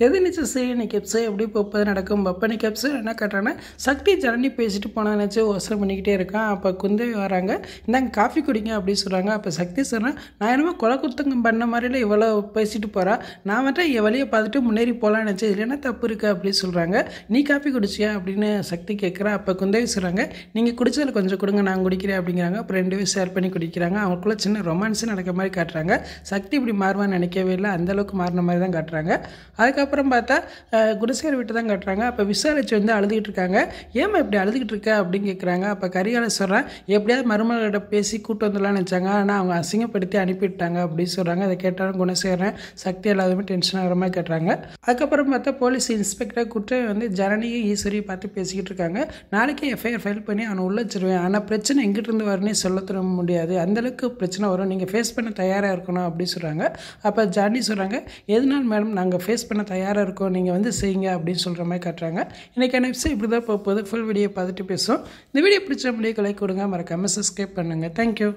எதிர்நீச்சல் சரி இன்னைக்கு எபிசோட் எப்படி போப்பது நடக்கும் இன்னைக்கு எபிசோட் என்ன காட்டுறாங்கன்னா சக்தி ஜனனி பேசிட்டு போனான்னு யோசனை பண்ணிக்கிட்டே இருக்கான். அப்போ குந்தவி வராங்க, இந்தாங்க காஃபி குடிங்க அப்படின்னு சொல்கிறாங்க. அப்போ சக்தி சொல்கிறேன், நான் என்னமோ கொலை குத்தங்கம் பண்ண மாதிரில இவ்வளோ பேசிட்டு போகிறா, நான் மட்டும் என் வழியை பார்த்துட்டு முன்னேறி போகலான்னு நினச்சேன், இல்லைன்னா தப்பு இருக்குது அப்படின்னு சொல்கிறாங்க. நீ காஃபி குடிச்சியா அப்படின்னு சக்தி கேட்குறா. அப்போ குந்தவி சொல்கிறாங்க, நீங்கள் குடிச்சதில் கொஞ்சம் கொடுங்க நான் குடிக்கிறேன் அப்படிங்கிறாங்க. அப்புறம் 2 பேரும் ஷேர் பண்ணி குடிக்கிறாங்க. அவங்களுக்குள்ள சின்ன ரொமான்ஸு நடக்கிற மாதிரி காட்டுறாங்க. சக்தி இப்படி மாறுவான்னு நினைக்கவே இல்லை, அந்தளவுக்கு மாறின மாதிரி தான் காட்டுறாங்க. அதுக்கப்புறம் பார்த்தா குணசேகர் விட்டு தான் காட்டுறாங்க. அப்போ விசாரிச்சு வந்து அழுதுகிட்டு இருக்காங்க. ஏமா இப்படி அழுதுகிட்டு இருக்க அப்படின்னு கேட்குறாங்க. அப்போ கரிகால சொல்கிறேன், எப்படியாவது மருமகளிட பேசி கூட்டு வந்துடலான்னு நினச்சாங்க, ஆனால் அவங்க அசிங்கப்படுத்தி அனுப்பிவிட்டாங்க அப்படின்னு சொல்கிறாங்க. அதை கேட்டாலும் குணசேகரன் சக்தி எல்லாருமே டென்ஷன் ஆகிற மாதிரி கேட்டுறாங்க. அதுக்கப்புறம் பார்த்தா போலீஸ் இன்ஸ்பெக்டர் குற்றம் வந்து ஜனனியும் ஈஸ்வரியை பார்த்து பேசிக்கிட்டு இருக்காங்க. நாளைக்கே எஃப்ஐஆர் ஃபைல் பண்ணி அவனை உள்ள வச்சிருவேன், ஆனால் பிரச்சனை எங்கிட்டிருந்து வரனே சொல்ல தர முடியாது, அந்தளவுக்கு பிரச்சனை வரும், நீங்கள் ஃபேஸ் பண்ண தயாராக இருக்கணும் அப்படின்னு சொல்கிறாங்க. அப்போ ஜானி சொல்கிறாங்க, எதனால் மேடம் நாங்கள் ஃபேஸ் பண்ண தயாராக இருக்கோம், நீங்கள் வந்து செய்யுங்க அப்படின்னு சொல்கிற மாதிரி காட்டுறாங்க. இன்றைக்கான எபிசோட் இப்படி தான் போகுது. ஃபுல் வீடியோ பார்த்துட்டு பேசும். இந்த வீடியோ பிடிச்ச முடிய லைக் கொடுங்க, மறக்காமல் சப்ஸ்கிரைப் பண்ணுங்கள். தேங்க்யூ.